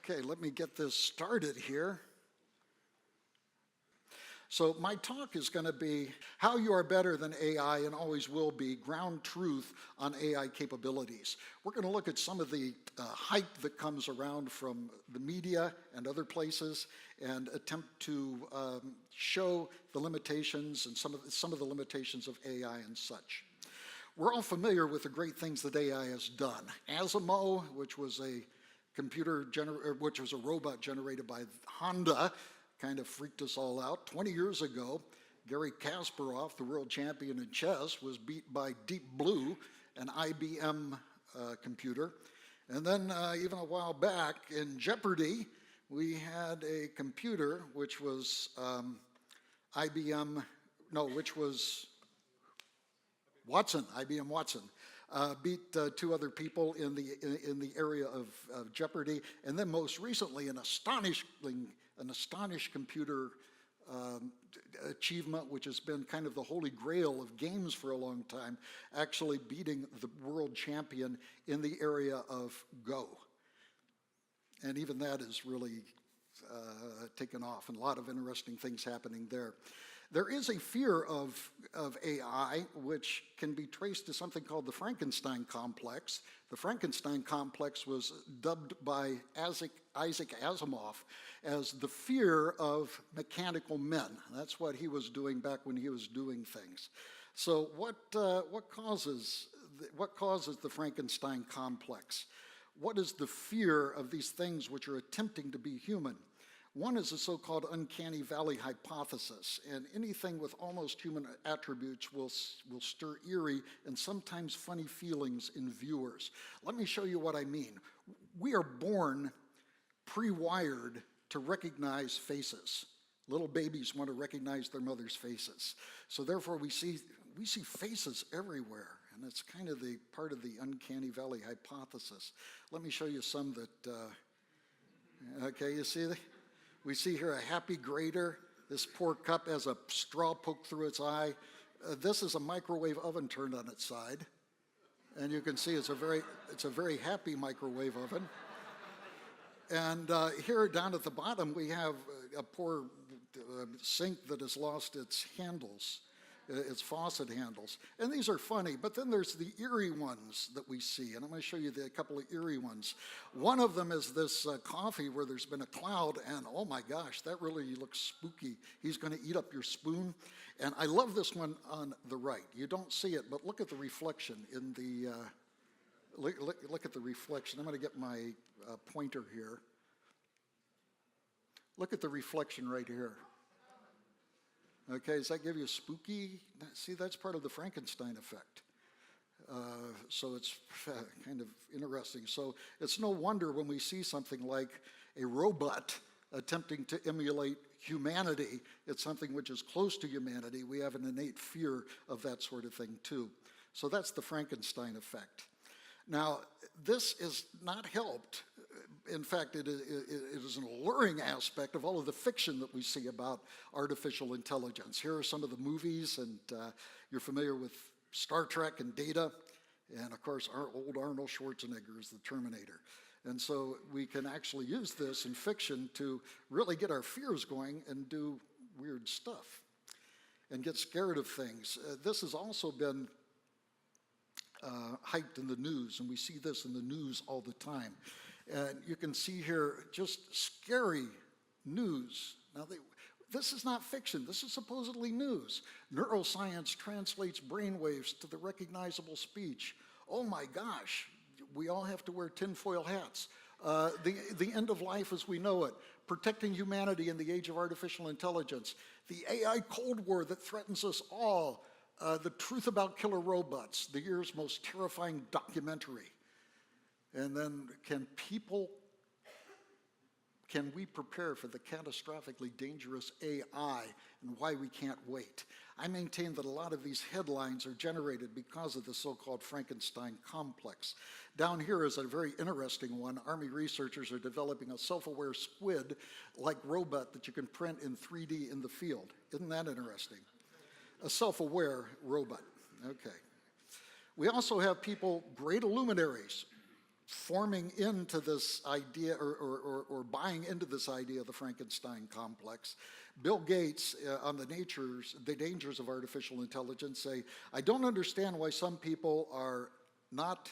Okay, let me get this started here. So my talk is going to be how you are better than AI and always will be, ground truth on AI capabilities. We're going to look at some of the hype that comes around from the media and other places and attempt to show the limitations and some of the limitations of AI and such. We're all familiar with the great things that AI has done. Asimo, which was a robot generated by Honda, kind of freaked us all out. 20 years ago, Garry Kasparov, the world champion in chess, was beat by Deep Blue, an IBM computer. And then even a while back in Jeopardy, we had a computer which was IBM Watson. Beat two other people in the area of Jeopardy, and then most recently an astonished computer achievement, which has been kind of the holy grail of games for a long time, actually beating the world champion in the area of Go. And even that is really taken off, and a lot of interesting things happening there. There is a fear of AI, which can be traced to something called the Frankenstein complex. The Frankenstein complex was dubbed by Isaac Asimov as the fear of mechanical men. That's what he was doing back when he was doing things. So what causes the Frankenstein complex? What is the fear of these things which are attempting to be human? One is the so-called uncanny valley hypothesis, and anything with almost human attributes will stir eerie and sometimes funny feelings in viewers. Let me show you what I mean. We are born pre-wired to recognize faces. Little babies want to recognize their mother's faces. So therefore we see faces everywhere, and it's kind of the part of the uncanny valley hypothesis. Let me show you some that, okay, you see we see here a happy grader. This poor cup has a straw poked through its eye. This is a microwave oven turned on its side. And you can see it's a very happy microwave oven. And here down at the bottom, we have a poor sink that has lost its handles, its faucet handles. And these are funny, but then there's the eerie ones that we see, and I'm going to show you a couple of eerie ones. One of them is this coffee where there's been a cloud, and oh my gosh, that really looks spooky. He's going to eat up your spoon. And I love this one on the right. You don't see it, but look at the reflection in the, look at the reflection. I'm going to get my pointer here. Look at the reflection right here. Okay, does that give you a spooky? See, that's part of the Frankenstein effect. So it's kind of interesting. So it's no wonder when we see something like a robot attempting to emulate humanity, it's something which is close to humanity. We have an innate fear of that sort of thing too. So that's the Frankenstein effect. Now, this is not helped. In fact, it is an alluring aspect of all of the fiction that we see about artificial intelligence. Here are some of the movies, and you're familiar with Star Trek and Data, and of course, our old Arnold Schwarzenegger is the Terminator. And so we can actually use this in fiction to really get our fears going and do weird stuff and get scared of things. This has also been hyped in the news, and we see this in the news all the time. And you can see here just scary news. Now, this is not fiction. This is supposedly news. Neuroscience translates brainwaves to the recognizable speech. Oh my gosh, we all have to wear tinfoil hats. The end of life as we know it. Protecting humanity in the age of artificial intelligence. The AI Cold War that threatens us all. The truth about killer robots, the year's most terrifying documentary. And then can we prepare for the catastrophically dangerous AI and why we can't wait? I maintain that a lot of these headlines are generated because of the so-called Frankenstein complex. Down here is a very interesting one. Army researchers are developing a self-aware squid-like robot that you can print in 3D in the field. Isn't that interesting? A self-aware robot, okay. We also have people, great luminaries, forming into this idea or buying into this idea of the Frankenstein complex. Bill Gates on the dangers of artificial intelligence say, I don't understand why some people are not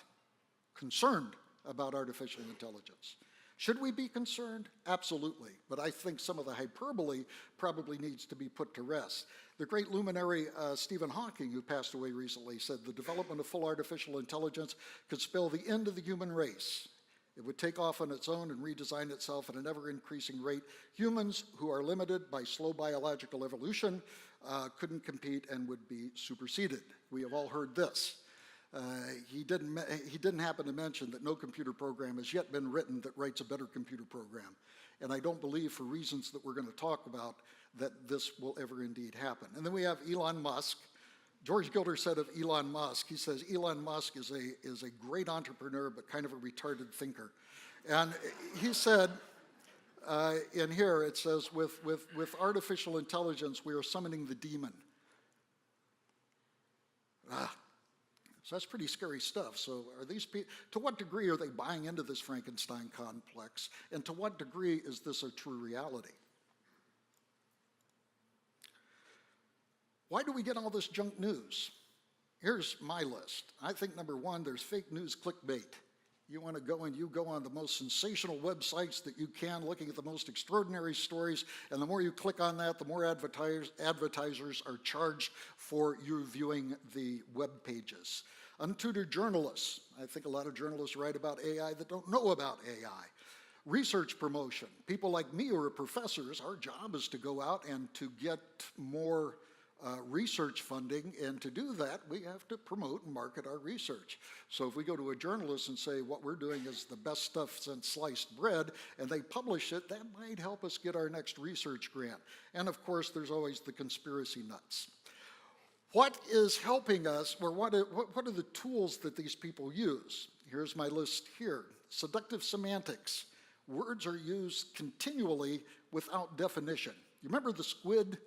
concerned about artificial intelligence. Should we be concerned? Absolutely. But I think some of the hyperbole probably needs to be put to rest. The great luminary Stephen Hawking, who passed away recently, said the development of full artificial intelligence could spell the end of the human race. It would take off on its own and redesign itself at an ever-increasing rate. Humans who are limited by slow biological evolution couldn't compete and would be superseded. We have all heard this. He didn't happen to mention that no computer program has yet been written that writes a better computer program. And I don't believe, for reasons that we're going to talk about, that this will ever indeed happen. And then we have Elon Musk. George Gilder said of Elon Musk, he says, Elon Musk is a great entrepreneur, but kind of a retarded thinker. And he said, in here it says, with artificial intelligence, we are summoning the demon. So that's pretty scary stuff. So are these people, to what degree are they buying into this Frankenstein complex? And to what degree is this a true reality? Why do we get all this junk news? Here's my list. I think number one, there's fake news clickbait. You want to go and you go on the most sensational websites that you can, looking at the most extraordinary stories, and the more you click on that, the more advertisers are charged for you viewing the web pages. Untutored journalists. I think a lot of journalists write about AI that don't know about AI. Research promotion. People like me who are professors, our job is to go out and to get more research funding, and to do that, we have to promote and market our research. So if we go to a journalist and say what we're doing is the best stuff since sliced bread, and they publish it, that might help us get our next research grant. And of course, there's always the conspiracy nuts. What is helping us, or what are the tools that these people use? Here's my list here. Seductive semantics. Words are used continually without definition. You remember the squid?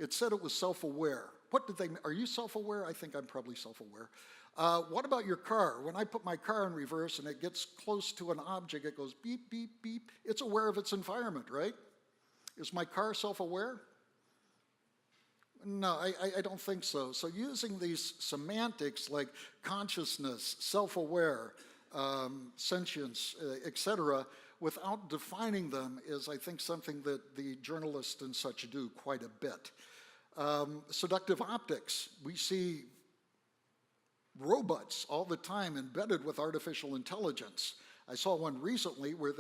It said it was self-aware. What did they, are you self-aware? I think I'm probably self-aware. What about your car? When I put my car in reverse and it gets close to an object, it goes beep, beep, beep. It's aware of its environment, right? Is my car self-aware? No, I don't think so. So using these semantics like consciousness, self-aware, sentience, etc., without defining them is, I think, something that the journalists and such do quite a bit. Seductive optics. We see robots all the time embedded with artificial intelligence. I saw one recently where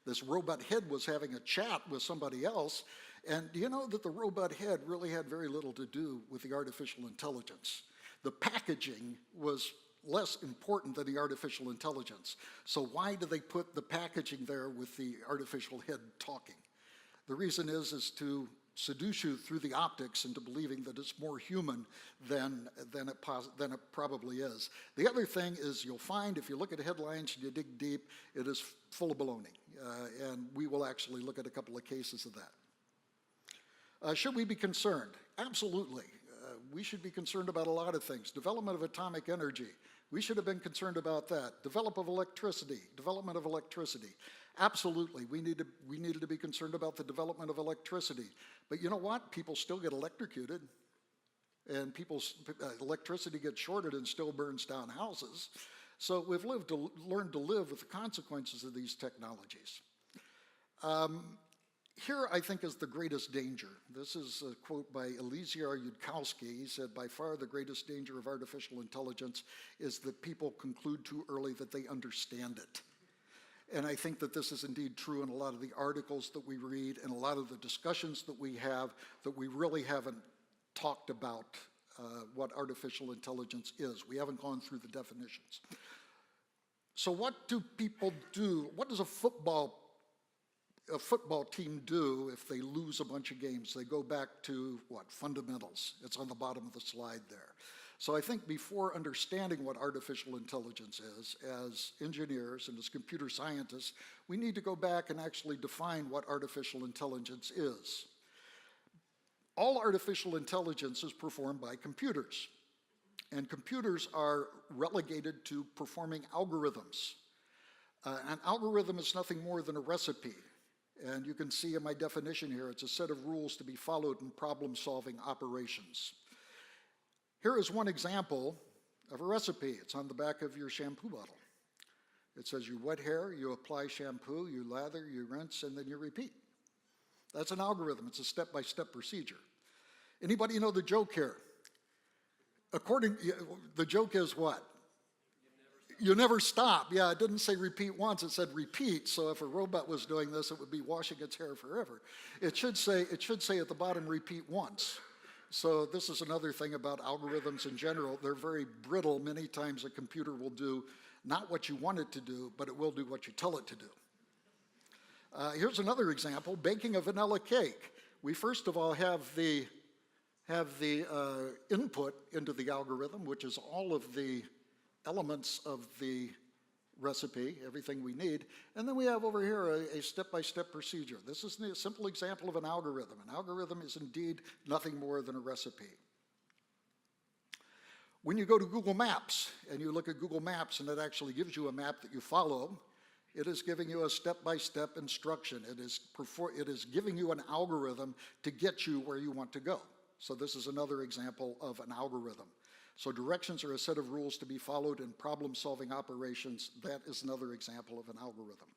this robot head was having a chat with somebody else, and do you know that the robot head really had very little to do with the artificial intelligence? The packaging was less important than the artificial intelligence. So why do they put the packaging there with the artificial head talking? The reason is to seduce you through the optics into believing that it's more human than it probably is. The other thing is you'll find if you look at headlines and you dig deep, it is full of baloney. And we will actually look at a couple of cases of that. Should we be concerned? Absolutely. We should be concerned about a lot of things. Development of atomic energy. We should have been concerned about that. Development of electricity. Absolutely, we needed to be concerned about the development of electricity. But you know what? People still get electrocuted, and electricity gets shorted and still burns down houses. So we've learned to live with the consequences of these technologies. Here, I think, is the greatest danger. This is a quote by Eliezer Yudkowsky. He said, by far the greatest danger of artificial intelligence is that people conclude too early that they understand it. And I think that this is indeed true in a lot of the articles that we read and a lot of the discussions that we have, that we really haven't talked about what artificial intelligence is. We haven't gone through the definitions. So what do people do? What does a football team do if they lose a bunch of games? They go back to what? Fundamentals. It's on the bottom of the slide there. So I think before understanding what artificial intelligence is, as engineers and as computer scientists, we need to go back and actually define what artificial intelligence is. All artificial intelligence is performed by computers, and computers are relegated to performing algorithms. An algorithm is nothing more than a recipe. And you can see in my definition here, it's a set of rules to be followed in problem-solving operations. Here is one example of a recipe. It's on the back of your shampoo bottle. It says you wet hair, you apply shampoo, you lather, you rinse, and then you repeat. That's an algorithm. It's a step-by-step procedure. Anybody know the joke here? The joke is what? You never stop. Yeah, it didn't say repeat once, it said repeat. So if a robot was doing this, it would be washing its hair forever. It should say at the bottom, repeat once. So this is another thing about algorithms in general. They're very brittle. Many times a computer will do not what you want it to do, but it will do what you tell it to do. Here's another example, baking a vanilla cake. We first of all have the input into the algorithm, which is all of the elements of the recipe, everything we need, and then we have over here a step-by-step procedure. This is a simple example of an algorithm. An algorithm is indeed nothing more than a recipe. When you go to Google Maps and you look at Google Maps and it actually gives you a map that you follow, it is giving you a step-by-step instruction. It is giving you an algorithm to get you where you want to go. So this is another example of an algorithm. So directions are a set of rules to be followed in problem-solving operations. That is another example of an algorithm.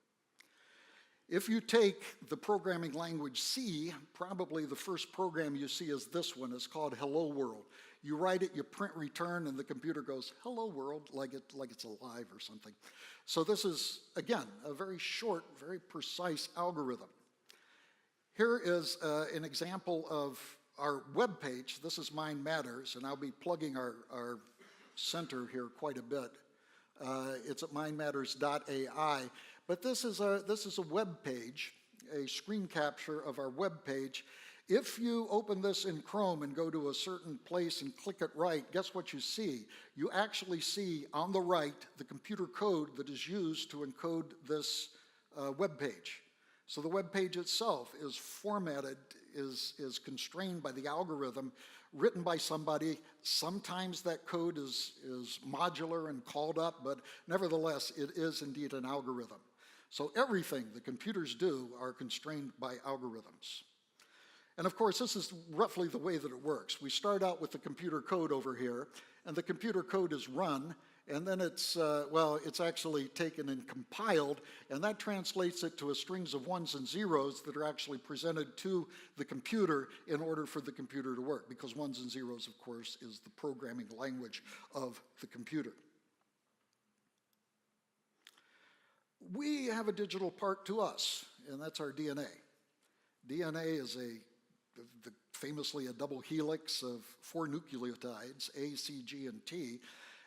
If you take the programming language C, probably the first program you see is this one. It's called Hello World. You write it, you print return, and the computer goes, hello world, like it's alive or something. So this is, again, a very short, very precise algorithm. Here is an example of our web page. This is Mind Matters, and I'll be plugging our center here quite a bit. It's at mindmatters.ai. But this is a web page, a screen capture of our web page. If you open this in Chrome and go to a certain place and click it right, guess what you see? You actually see on the right the computer code that is used to encode this web page. So the web page itself is formatted, is constrained by the algorithm written by somebody. Sometimes that code is modular and called up, but nevertheless, it is indeed an algorithm. So everything the computers do are constrained by algorithms. And of course, this is roughly the way that it works. We start out with the computer code over here, and the computer code is run, and then it's actually taken and compiled, and that translates it to a strings of ones and zeros that are actually presented to the computer in order for the computer to work, because ones and zeros, of course, is the programming language of the computer. We have a digital part to us, and that's our DNA. DNA is famously a double helix of 4 nucleotides, A, C, G, and T,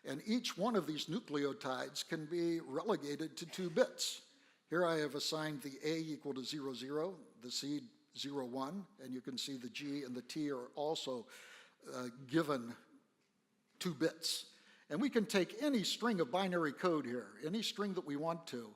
and each one of these nucleotides can be relegated to 2 bits. Here I have assigned the A equal to 0, 0, the C 0, 1, and you can see the G and the T are also given 2 bits. And we can take any string of binary code here, any string that we want to,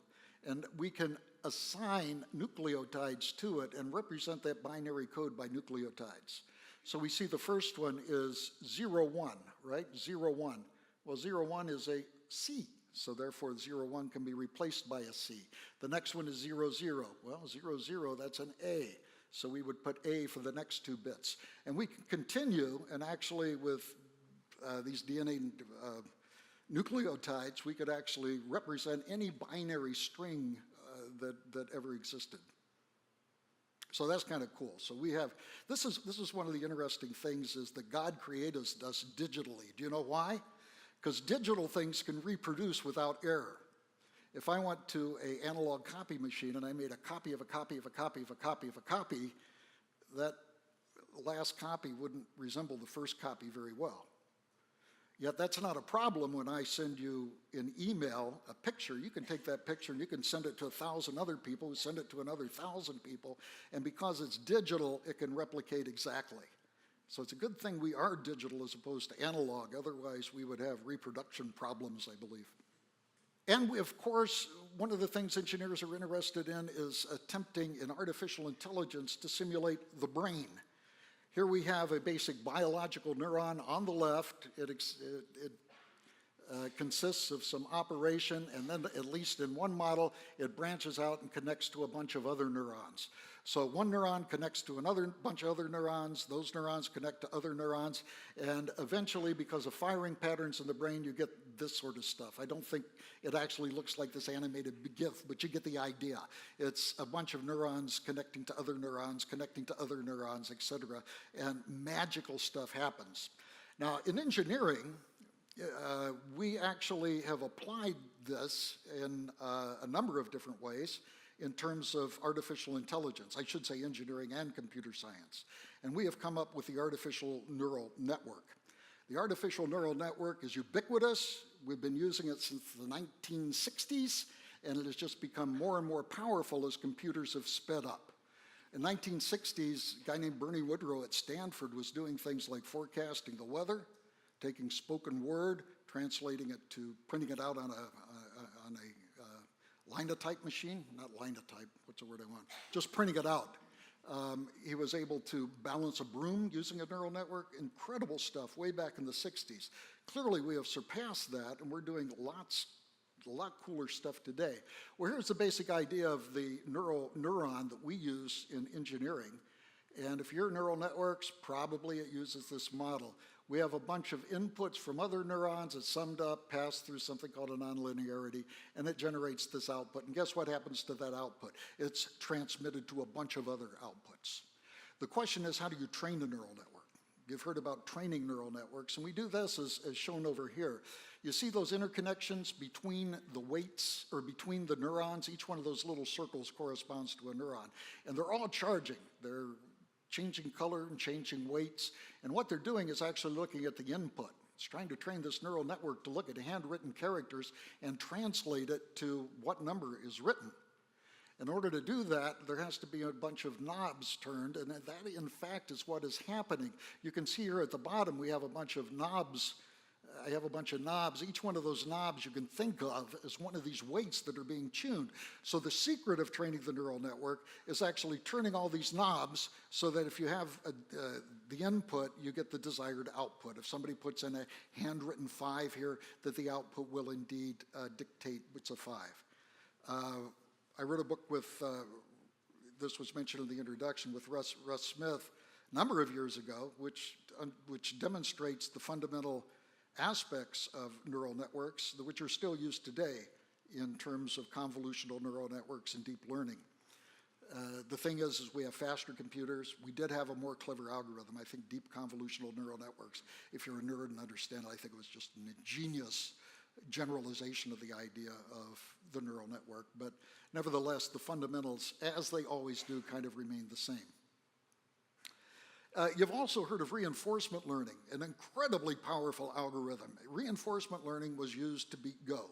and we can assign nucleotides to it and represent that binary code by nucleotides. So we see the first one is 0, 1, right? 0, 1. Well, 0, 1 is a C, so therefore 0, 1 can be replaced by a C. The next one is 0, 0. Well, 0, 0, that's an A, so we would put A for the next 2 bits. And we can continue, and actually with these DNA nucleotides, we could actually represent any binary string that ever existed. So that's kind of cool. So we have, this is one of the interesting things, is that God created us digitally. Do you know why? Because digital things can reproduce without error. If I went to an analog copy machine and I made a copy of a copy of a copy of a copy of a copy, that last copy wouldn't resemble the first copy very well. Yet that's not a problem when I send you in email a picture. You can take that picture and you can send it to 1,000 other people who send it to another 1,000 people, and because it's digital, it can replicate exactly. So it's a good thing we are digital as opposed to analog. Otherwise, we would have reproduction problems, I believe. And we, of course, one of the things engineers are interested in is attempting in artificial intelligence to simulate the brain. Here we have a basic biological neuron on the left. It consists of some operation, and then at least in one model, it branches out and connects to a bunch of other neurons. So one neuron connects to another bunch of other neurons, those neurons connect to other neurons, and eventually, because of firing patterns in the brain, you get this sort of stuff. I don't think it actually looks like this animated GIF, but you get the idea. It's a bunch of neurons connecting to other neurons, connecting to other neurons, et cetera, and magical stuff happens. Now, in engineering, we actually have applied this in a number of different ways in terms of artificial intelligence. I should say engineering and computer science. And we have come up with the artificial neural network. The artificial neural network is ubiquitous. We've been using it since the 1960s, and it has just become more and more powerful as computers have sped up. In the 1960s, a guy named Bernie Woodrow at Stanford was doing things like forecasting the weather, taking spoken word, translating it to printing it out on a linotype machine, not linotype, what's the word I want? Just printing it out. He was able to balance a broom using a neural network. Incredible stuff way back in the 60s. Clearly, we have surpassed that, and we're doing a lot cooler stuff today. Well, here's the basic idea of the neuron that we use in engineering. And if you're neural networks, probably it uses this model. We have a bunch of inputs from other neurons. It's summed up, passed through something called a nonlinearity, and it generates this output. And guess what happens to that output? It's transmitted to a bunch of other outputs. The question is, how do you train a neural network? You've heard about training neural networks, and we do this as shown over here. You see those interconnections between the weights, or between the neurons? Each one of those little circles corresponds to a neuron. And they're all charging. They're changing color and changing weights. And what they're doing is actually looking at the input. It's trying to train this neural network to look at handwritten characters and translate it to what number is written. In order to do that, there has to be a bunch of knobs turned, and that, in fact, is what is happening. You can see here at the bottom, we have a bunch of knobs. I have a bunch of knobs. Each one of those knobs you can think of as one of these weights that are being tuned. So the secret of training the neural network is actually turning all these knobs so that if you have the input, you get the desired output. If somebody puts in a handwritten 5 here, that the output will indeed dictate it's a 5. I wrote a book with, this was mentioned in the introduction, with Russ Smith a number of years ago, which demonstrates the fundamental aspects of neural networks, which are still used today in terms of convolutional neural networks and deep learning. The thing is we have faster computers. We did have a more clever algorithm. I think deep convolutional neural networks, if you're a nerd and understand it, I think it was just an ingenious generalization of the idea of the neural network. But nevertheless, the fundamentals, as they always do, kind of remain the same. You've also heard of reinforcement learning, an incredibly powerful algorithm. Reinforcement learning was used to beat Go.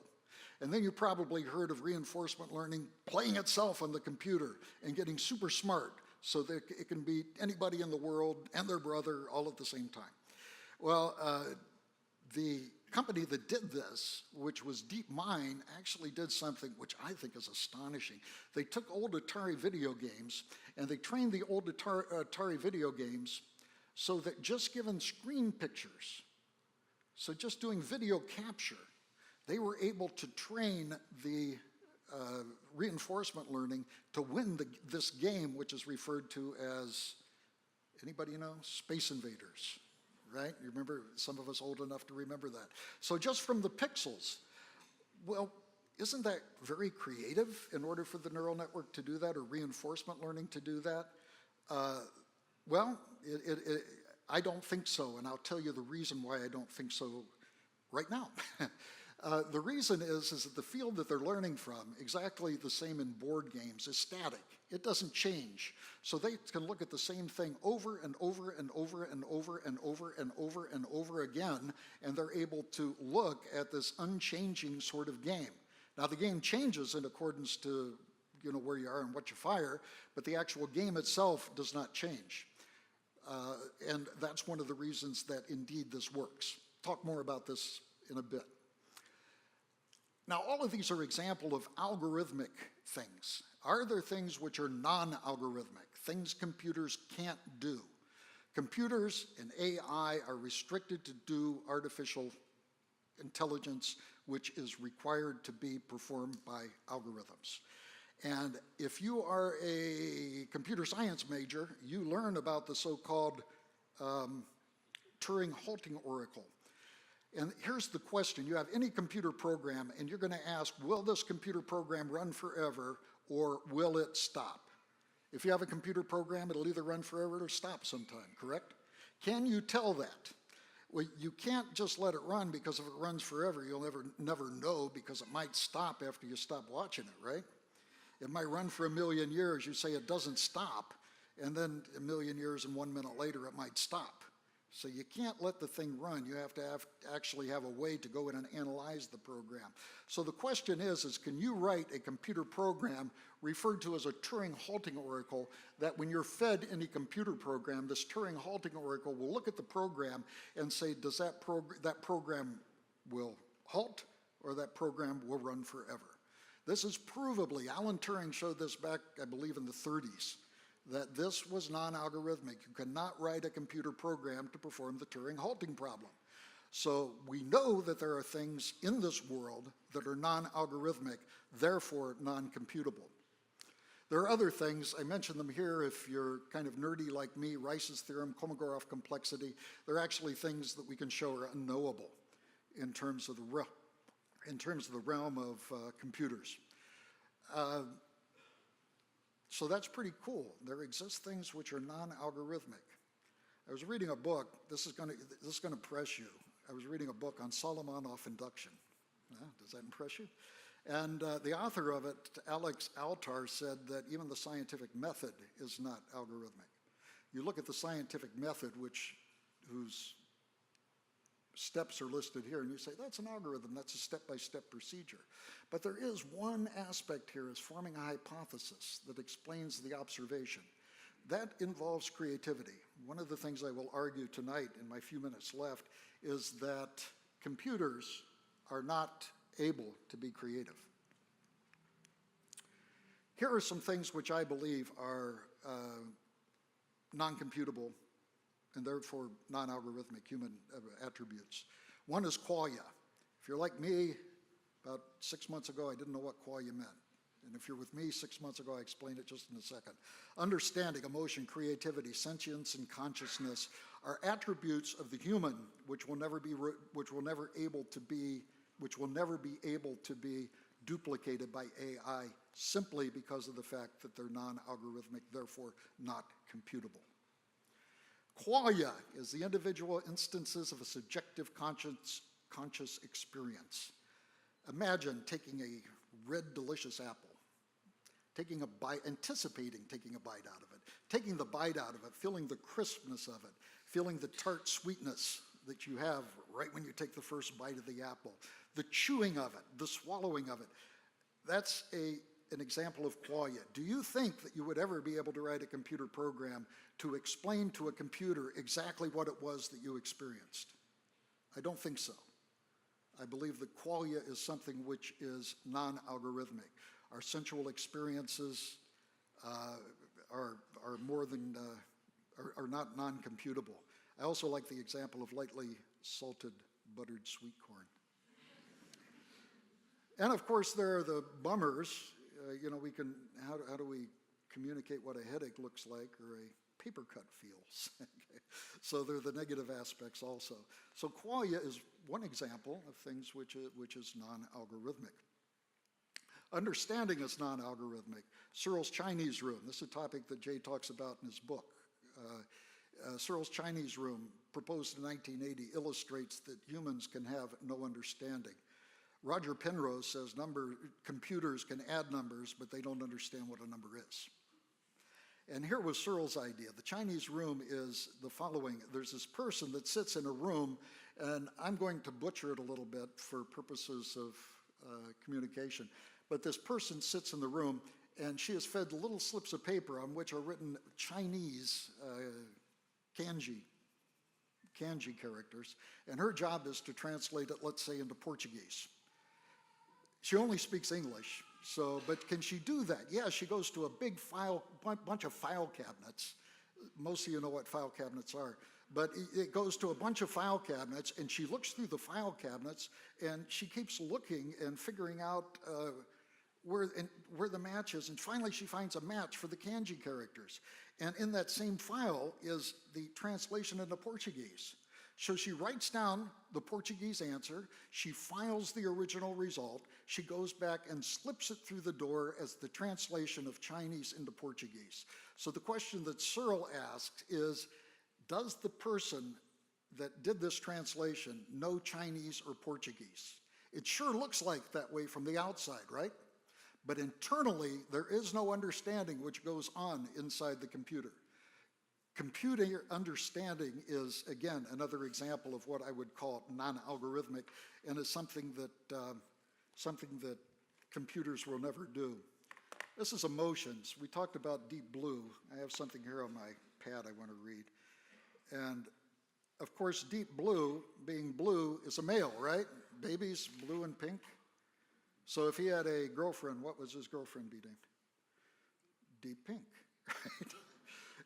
And then you probably heard of reinforcement learning playing itself on the computer and getting super smart so that it can beat anybody in the world and their brother all at the same time. Well, the company that did this, which was DeepMind, actually did something which I think is astonishing. They took old Atari video games and they trained the old Atari video games so that just given screen pictures, so just doing video capture, they were able to train the reinforcement learning to win this game, which is referred to as, anybody know? Space Invaders. Right? You remember, some of us old enough to remember that. So just from the pixels, well, isn't that very creative in order for the neural network to do that, or reinforcement learning to do that? Well, I don't think so, and I'll tell you the reason why I don't think so right now. The reason is that the field that they're learning from, exactly the same in board games, is static. It doesn't change. So they can look at the same thing over and over and over and over and over and over and over again, and they're able to look at this unchanging sort of game. Now the game changes in accordance to where you are and what you fire, but the actual game itself does not change. And that's one of the reasons that indeed this works. Talk more about this in a bit. Now, all of these are examples of algorithmic things. Are there things which are non-algorithmic, things computers can't do? Computers and AI are restricted to do artificial intelligence which is required to be performed by algorithms. And if you are a computer science major, you learn about the so-called Turing halting oracle. And here's the question. You have any computer program, and you're going to ask, will this computer program run forever, or will it stop? If you have a computer program, it'll either run forever or stop sometime, correct? Can you tell that? Well, you can't just let it run, because if it runs forever, you'll never know, because it might stop after you stop watching it, right? It might run for 1,000,000 years. You say it doesn't stop, and then 1,000,000 years and 1 minute later, it might stop. So you can't let the thing run. You have to actually have a way to go in and analyze the program. So the question is can you write a computer program referred to as a Turing halting oracle that when you're fed any computer program, this Turing halting oracle will look at the program and say, does that program will halt or that program will run forever? This is provably, Alan Turing showed this back, I believe, in the 30s. That this was non-algorithmic. You cannot write a computer program to perform the Turing halting problem. So we know that there are things in this world that are non-algorithmic, therefore non-computable. There are other things, I mentioned them here if you're kind of nerdy like me, Rice's theorem, Kolmogorov complexity. They're actually things that we can show are unknowable in terms of the realm of computers. So that's pretty cool. There exist things which are non-algorithmic. I was reading a book, this is going to impress you. I was reading a book on Solomonoff induction. Does that impress you? And the author of it, Alex Altar, said that even the scientific method is not algorithmic. You look at the scientific method, whose steps are listed here, and you say, that's an algorithm, that's a step-by-step procedure. But there is one aspect here, is forming a hypothesis that explains the observation. That involves creativity. One of the things I will argue tonight in my few minutes left is that computers are not able to be creative. Here are some things which I believe are non-computable and therefore non-algorithmic human attributes. One is qualia. If you're like me, about 6 months ago, I didn't know what qualia meant. And if you're with me 6 months ago, I explained it just in a second. Understanding, emotion, creativity, sentience, and consciousness are attributes of the human which will never be able to be duplicated by AI simply because of the fact that they're non-algorithmic, therefore not computable. Qualia is the individual instances of a subjective conscious experience. Imagine taking a red, delicious apple, taking a bite, anticipating taking a bite out of it, taking the bite out of it, feeling the crispness of it, feeling the tart sweetness that you have right when you take the first bite of the apple, the chewing of it, the swallowing of it. That's an example of qualia. Do you think that you would ever be able to write a computer program to explain to a computer exactly what it was that you experienced? I don't think so. I believe that qualia is something which is non-algorithmic. Our sensual experiences are not non-computable. I also like the example of lightly salted buttered sweet corn. And of course, there are the bummers. How do we communicate what a headache looks like or a paper cut feels? So there are the negative aspects also. So qualia is one example of things which is non-algorithmic. Understanding is non-algorithmic. Searles' Chinese room, this is a topic that Jay talks about in his book. Searles' Chinese room, proposed in 1980, illustrates that humans can have no understanding. Roger Penrose says computers can add numbers, but they don't understand what a number is. And here was Searles' idea. The Chinese room is the following. There's this person that sits in a room, and I'm going to butcher it a little bit for purposes of communication, but this person sits in the room, and she is fed little slips of paper on which are written Chinese kanji characters, and her job is to translate it, let's say, into Portuguese. She only speaks English, but can she do that? Yeah, she goes to a big bunch of file cabinets. Most of you know what file cabinets are. But it goes to a bunch of file cabinets, and she looks through the file cabinets, and she keeps looking and figuring out where the match is, and finally she finds a match for the kanji characters. And in that same file is the translation into Portuguese. So she writes down the Portuguese answer, she files the original result, she goes back and slips it through the door as the translation of Chinese into Portuguese. So the question that Searles asked is, does the person that did this translation know Chinese or Portuguese? It sure looks like that way from the outside, right? But internally, there is no understanding which goes on inside the computer. Computer understanding is, again, another example of what I would call non-algorithmic, and is something that computers will never do. This is emotions. We talked about deep blue. I have something here on my pad I want to read. And of course, deep blue, being blue, is a male, right? Babies, blue and pink. So if he had a girlfriend, what was his girlfriend be named? Deep pink, right?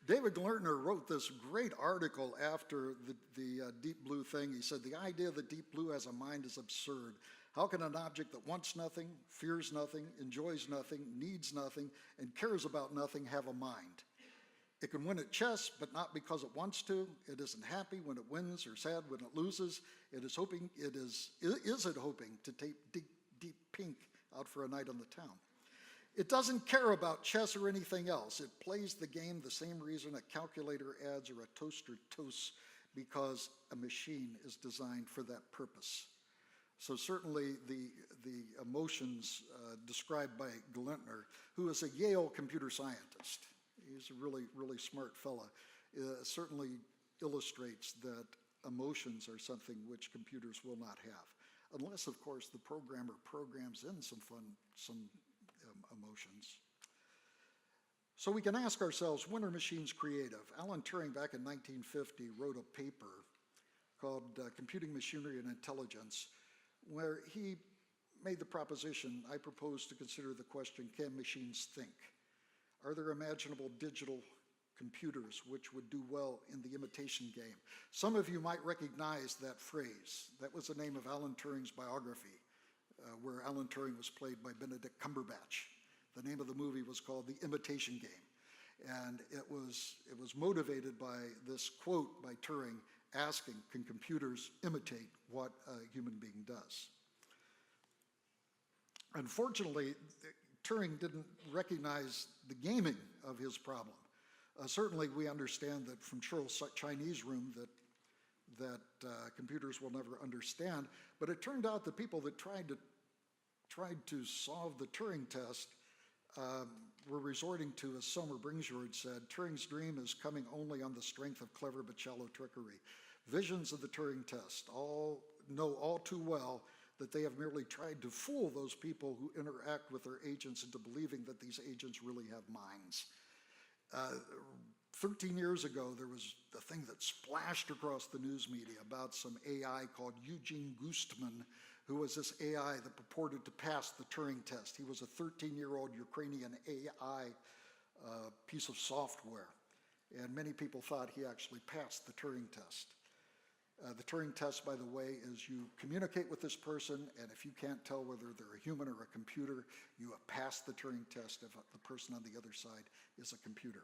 David Lerner wrote this great article after the deep blue thing. He said, the idea that deep blue has a mind is absurd. How can an object that wants nothing, fears nothing, enjoys nothing, needs nothing, and cares about nothing have a mind? It can win at chess, but not because it wants to. It isn't happy when it wins or sad when it loses. Is it hoping to take deep pink out for a night on the town? It doesn't care about chess or anything else. It plays the game the same reason a calculator adds or a toaster toasts, because a machine is designed for that purpose. So certainly the emotions described by Glentner, who is a Yale computer scientist, he's a really, really smart fella, certainly illustrates that emotions are something which computers will not have, unless, of course, the programmer programs in some emotions. So we can ask ourselves, when are machines creative? Alan Turing, back in 1950, wrote a paper called Computing Machinery and Intelligence, where he made the proposition, I propose to consider the question, can machines think? Are there imaginable digital computers which would do well in the imitation game? Some of you might recognize that phrase. That was the name of Alan Turing's biography, where Alan Turing was played by Benedict Cumberbatch. The name of the movie was called The Imitation Game. And it was motivated by this quote by Turing asking, can computers imitate what a human being does? Unfortunately, Turing didn't recognize the gaming of his problem. Certainly we understand that from Searles' Chinese room that computers will never understand, but it turned out that people that tried to solve the Turing test were resorting to, as Selmer Bringsjord said, Turing's dream is coming only on the strength of clever but shallow trickery. Visions of the Turing test know all too well that they have merely tried to fool those people who interact with their agents into believing that these agents really have minds. 13 years ago, there was a thing that splashed across the news media about some AI called Eugene Gustman, who was this AI that purported to pass the Turing test. He was a 13-year-old Ukrainian AI piece of software, and many people thought he actually passed the Turing test. The Turing test, by the way, is you communicate with this person, and if you can't tell whether they're a human or a computer, you have passed the Turing test if the person on the other side is a computer.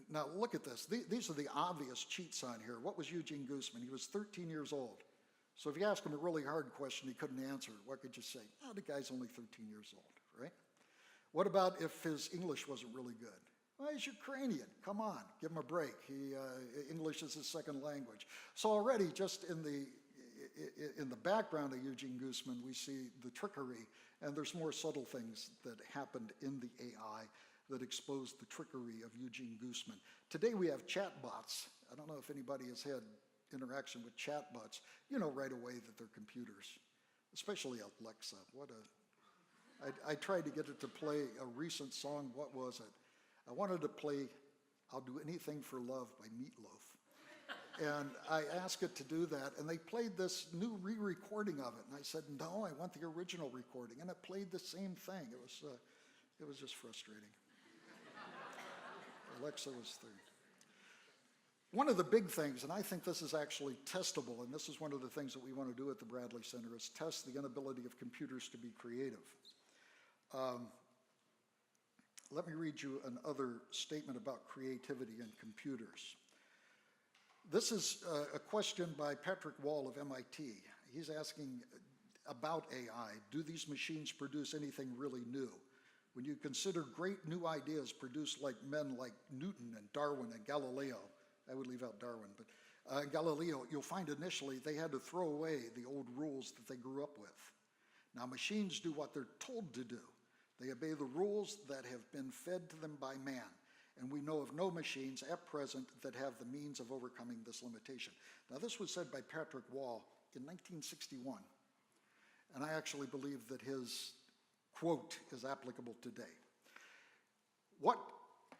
Now look at this. These are the obvious cheats on here. What was Eugene Gustman? He was 13 years old. So if you ask him a really hard question he couldn't answer, what could you say? Oh, the guy's only 13 years old, right? What about if his English wasn't really good? Well, he's Ukrainian. Come on, give him a break. English is his second language. So already, just in the background of Eugene Gustman, we see the trickery, and there's more subtle things that happened in the AI that exposed the trickery of Eugene Gustman. Today we have chatbots. I don't know if anybody has had interaction with chatbots. You know right away that they're computers, especially Alexa. I tried to get it to play a recent song. What was it? I wanted to play I'll Do Anything for Love by Meatloaf. And I asked it to do that, and they played this new re-recording of it. And I said, no, I want the original recording. And it played the same thing. It was just frustrating. Alexa was third. One of the big things, and I think this is actually testable, and this is one of the things that we want to do at the Bradley Center, is test the inability of computers to be creative. Let me read you another statement about creativity in computers. This is a question by Patrick Wall of MIT. He's asking about AI, do these machines produce anything really new? When you consider great new ideas produced like men like Newton and Darwin and Galileo, I would leave out Darwin, but Galileo, you'll find initially they had to throw away the old rules that they grew up with. Now machines do what they're told to do. They obey the rules that have been fed to them by man. And we know of no machines at present that have the means of overcoming this limitation. Now this was said by Patrick Wall in 1961. And I actually believe that his quote is applicable today. What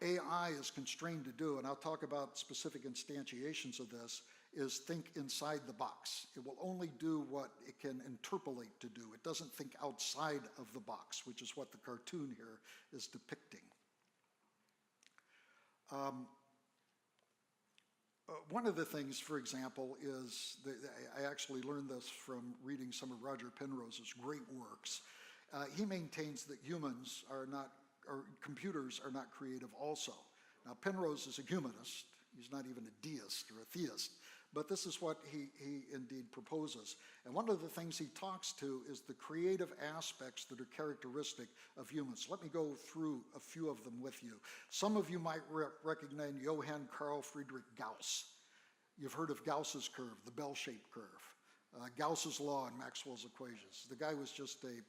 AI is constrained to do, and I'll talk about specific instantiations of this, is think inside the box. It will only do what it can interpolate to do. It doesn't think outside of the box, which is what the cartoon here is depicting. One of the things, for example, is that I actually learned this from reading some of Roger Penrose's great works. He maintains that humans are not, or computers are not creative also. Now Penrose is a humanist. He's not even a deist or a theist, but this is what he indeed proposes. And one of the things he talks to is the creative aspects that are characteristic of humans. Let me go through a few of them with you. Some of you might recognize Johann Carl Friedrich Gauss. You've heard of Gauss's curve, the bell-shaped curve. Gauss's law and Maxwell's equations. The guy was just a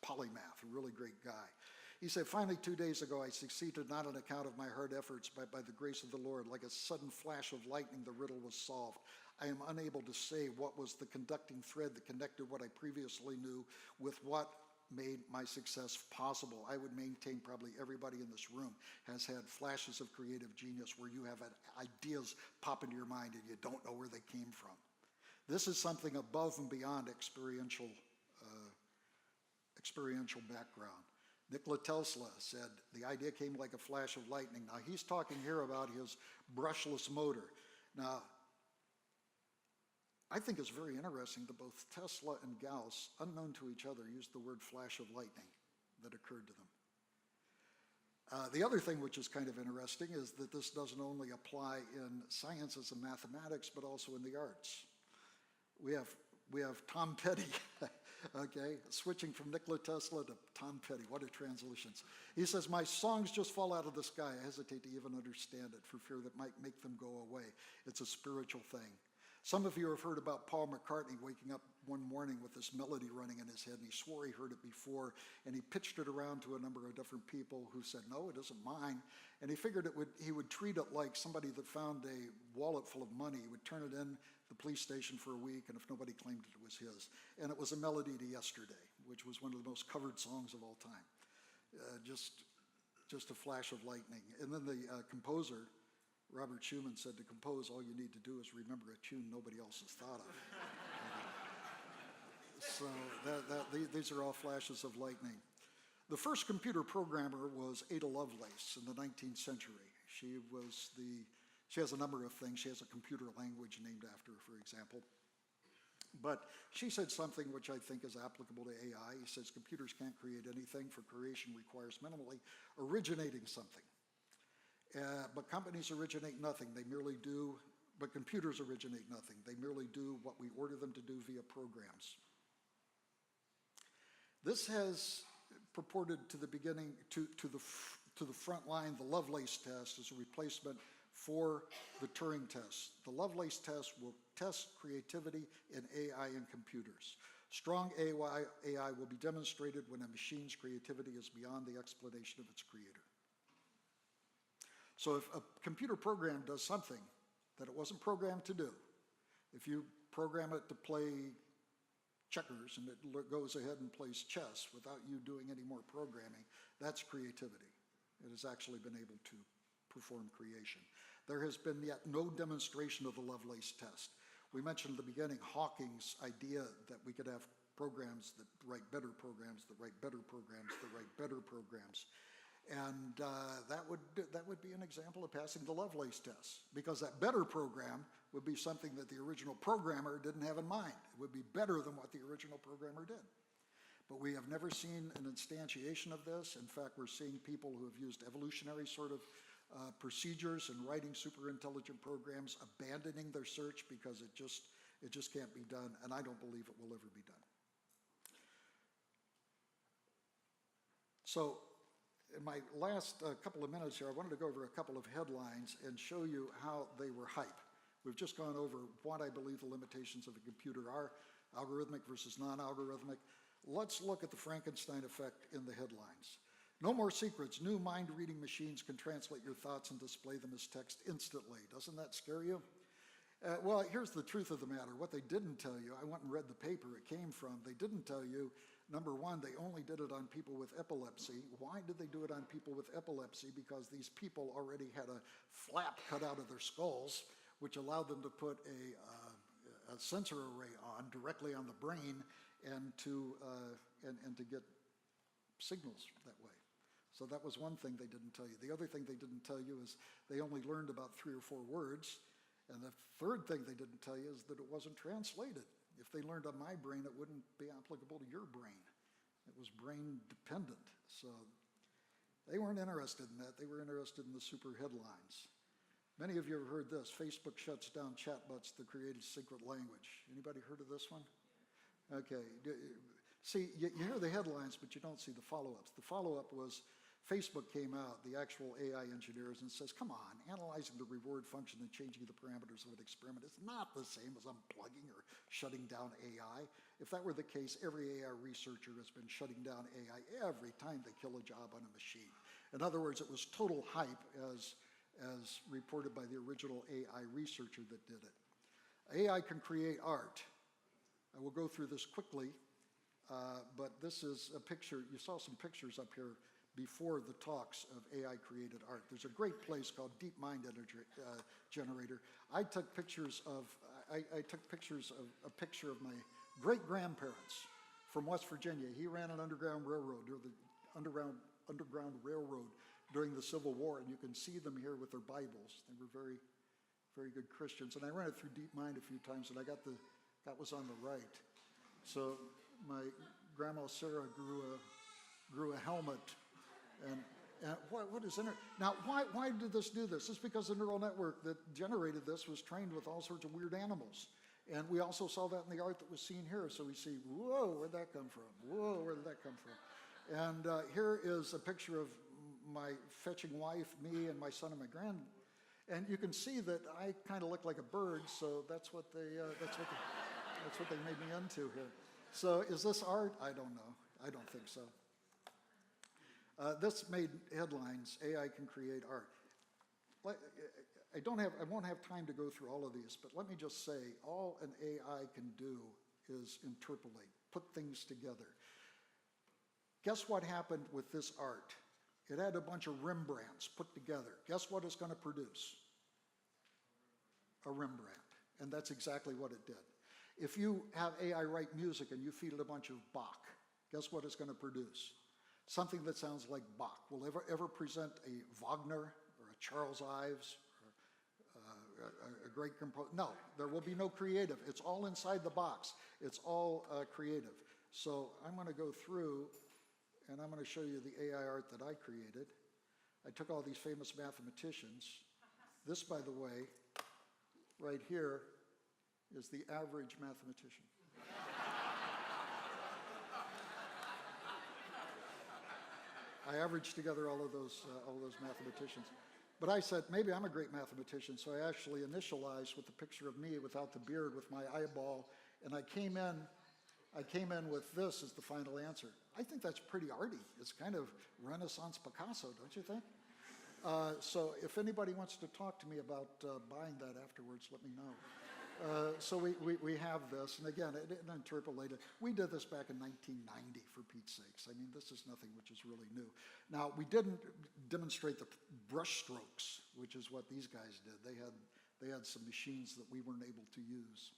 polymath, a really great guy. He said, finally 2 days ago, I succeeded not on account of my hard efforts, but by the grace of the Lord. Like a sudden flash of lightning, the riddle was solved. I am unable to say what was the conducting thread that connected what I previously knew with what made my success possible. I would maintain probably everybody in this room has had flashes of creative genius where you have ideas pop into your mind and you don't know where they came from. This is something above and beyond experiential background. Nikola Tesla said, the idea came like a flash of lightning. Now he's talking here about his brushless motor. Now, I think it's very interesting that both Tesla and Gauss, unknown to each other, used the word flash of lightning that occurred to them. The other thing which is kind of interesting is that this doesn't only apply in sciences and mathematics, but also in the arts. We have Tom Petty, okay, switching from Nikola Tesla to Tom Petty. What a transitions. He says, my songs just fall out of the sky. I hesitate to even understand it for fear that might make them go away. It's a spiritual thing. Some of you have heard about Paul McCartney waking up one morning with this melody running in his head, and he swore he heard it before, and he pitched it around to a number of different people who said, no, it isn't mine. And he figured he would treat it like somebody that found a wallet full of money. He would turn it in the police station for a week, and if nobody claimed it, it was his. And it was a melody to Yesterday, which was one of the most covered songs of all time. Just a flash of lightning. And then the composer, Robert Schumann, said to compose, all you need to do is remember a tune nobody else has thought of. So these are all flashes of lightning. The first computer programmer was Ada Lovelace in the 19th century. She has a number of things. She has a computer language named after her, for example. But she said something which I think is applicable to AI. He says computers can't create anything, for creation requires minimally originating something. But companies originate nothing. They merely do, but computers originate nothing. They merely do what we order them to do via programs. This has purported to the beginning, to the front line, the Lovelace test as a replacement for the Turing test. The Lovelace test will test creativity in AI and computers. Strong AI will be demonstrated when a machine's creativity is beyond the explanation of its creator. So if a computer program does something that it wasn't programmed to do, if you program it to play checkers and it goes ahead and plays chess without you doing any more programming, that's creativity. It has actually been able to perform creation. There has been yet no demonstration of the Lovelace test. We mentioned at the beginning Hawking's idea that we could have programs that write better programs, that write better programs, that write better programs. And that would be an example of passing the Lovelace test, because that better program would be something that the original programmer didn't have in mind. It would be better than what the original programmer did. But we have never seen an instantiation of this. In fact, we're seeing people who have used evolutionary sort of procedures in writing super intelligent programs abandoning their search because it just can't be done, and I don't believe it will ever be done. So in my last couple of minutes here, I wanted to go over a couple of headlines and show you how they were hype. We've just gone over what I believe the limitations of a computer are, algorithmic versus non-algorithmic. Let's look at the Frankenstein effect in the headlines. No more secrets. New mind-reading machines can translate your thoughts and display them as text instantly. Doesn't that scare you? Well, here's the truth of the matter. What they didn't tell you, I went and read the paper it came from, they didn't tell you, number one, they only did it on people with epilepsy. Why did they do it on people with epilepsy? Because these people already had a flap cut out of their skulls, which allowed them to put a sensor array on directly on the brain and to get signals that way. So that was one thing they didn't tell you. The other thing they didn't tell you is they only learned about 3 or 4 words. And the third thing they didn't tell you is that it wasn't translated. If they learned on my brain, it wouldn't be applicable to your brain. It was brain dependent. So they weren't interested in that. They were interested in the super headlines. Many of you have heard this. Facebook shuts down chatbots that created secret language. Anybody heard of this one? Okay. See, you hear the headlines, but you don't see the follow-ups. The follow-up was Facebook came out, the actual AI engineers, and says, come on, analyzing the reward function and changing the parameters of an experiment is not the same as unplugging or shutting down AI. If that were the case, every AI researcher has been shutting down AI every time they kill a job on a machine. In other words, it was total hype as reported by the original AI researcher that did it. AI can create art. I will go through this quickly, but this is a picture. You saw some pictures up here before the talks of AI-created art. There's a great place called DeepMind Generator. I took pictures of a picture of my great-grandparents from West Virginia. He ran an underground railroad, or the underground railroad during the Civil War, and you can see them here with their Bibles. They were very, very good Christians. And I ran it through DeepMind a few times, and that was on the right. So my grandma Sarah grew a helmet. And what is in it? Now, why did this do this? It's because the neural network that generated this was trained with all sorts of weird animals. And we also saw that in the art that was seen here. So we see, whoa, where'd that come from? Whoa, where did that come from? And here is a picture of my fetching wife, me, and my son and my grand. And you can see that I kind of look like a bird, so that's what they made me into here. So is this art? I don't know. I don't think so. This made headlines. AI can create art. I won't have time to go through all of these, but let me just say, all an AI can do is interpolate, put things together. Guess what happened with this art? It had a bunch of Rembrandts put together. Guess what it's going to produce? A Rembrandt. And that's exactly what it did. If you have AI write music and you feed it a bunch of Bach, guess what it's going to produce? Something that sounds like Bach. Will ever present a Wagner or a Charles Ives or a great composer? No, there will be no creative. It's all inside the box. It's all creative. So I'm going to go through and I'm going to show you the AI art that I created. I took all these famous mathematicians. This, by the way, right here is the average mathematician. I averaged together all of those mathematicians. But I said, maybe I'm a great mathematician, so I actually initialized with the picture of me without the beard with my eyeball, and I came in with this as the final answer. I think that's pretty arty. It's kind of Renaissance Picasso, don't you think? So if anybody wants to talk to me about buying that afterwards, let me know. So we have this, and again, it interpolated. We did this back in 1990, for Pete's sakes. I mean, this is nothing which is really new. Now, we didn't demonstrate the brush strokes, which is what these guys did. They had some machines that we weren't able to use.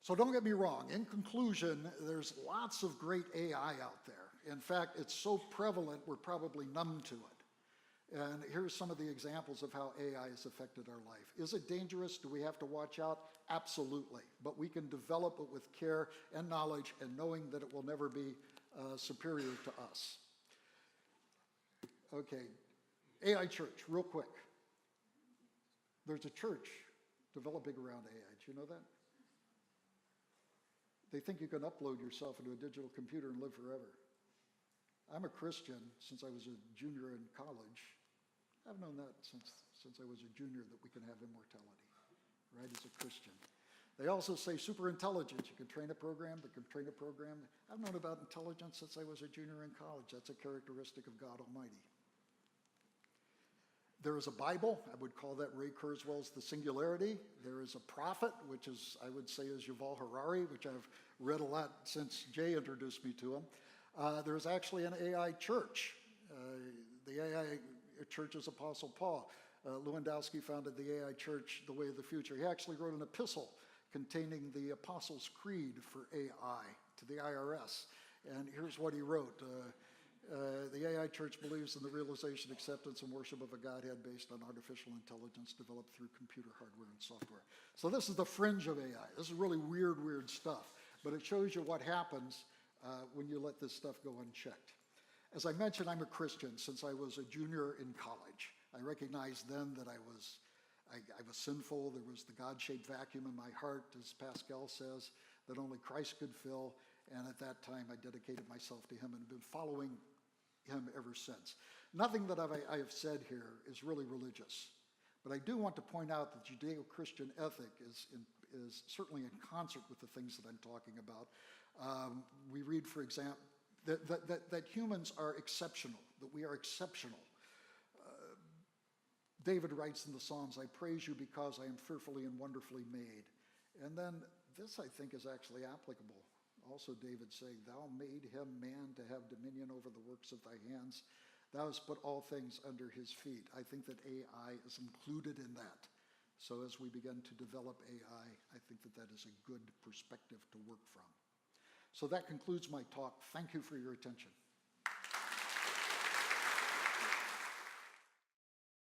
So don't get me wrong. In conclusion, there's lots of great AI out there. In fact, it's so prevalent, we're probably numb to it. And here's some of the examples of how AI has affected our life. Is it dangerous? Do we have to watch out? Absolutely. But we can develop it with care and knowledge and knowing that it will never be superior to us. Okay, AI church, real quick. There's a church developing around AI. Did you know that? They think you can upload yourself into a digital computer and live forever. I'm a Christian since I was a junior in college. I've known that since I was a junior, that we can have immortality, right, as a Christian. They also say super intelligence. You can train a program that can train a program. I've known about intelligence since I was a junior in college. That's a characteristic of God Almighty. There is a Bible. I would call that Ray Kurzweil's The Singularity. There is a prophet, which is, I would say, is Yuval Harari, which I've read a lot since Jay introduced me to him. There's actually an AI church. The AI church is Apostle Paul. Lewandowski founded the AI church, The Way of the Future. He actually wrote an epistle containing the Apostles' Creed for AI to the IRS. And here's what he wrote. The AI church believes in the realization, acceptance, and worship of a Godhead based on artificial intelligence developed through computer hardware and software. So this is the fringe of AI. This is really weird stuff. But it shows you what happens when you let this stuff go unchecked. As I mentioned, I'm a Christian since I was a junior in college. I recognized then that I was sinful. There was the God-shaped vacuum in my heart, as Pascal says, that only Christ could fill. And at that time, I dedicated myself to him and have been following him ever since. Nothing that I have said here is really religious. But I do want to point out that Judeo-Christian ethic is certainly in concert with the things that I'm talking about. We read, for example, that humans are exceptional, that we are exceptional. David writes in the Psalms, I praise you because I am fearfully and wonderfully made. And then this, I think, is actually applicable. Also, David saying, thou made him man to have dominion over the works of thy hands. Thou hast put all things under his feet. I think that AI is included in that. So as we begin to develop AI, I think that that is a good perspective to work from. So that concludes my talk. Thank you for your attention.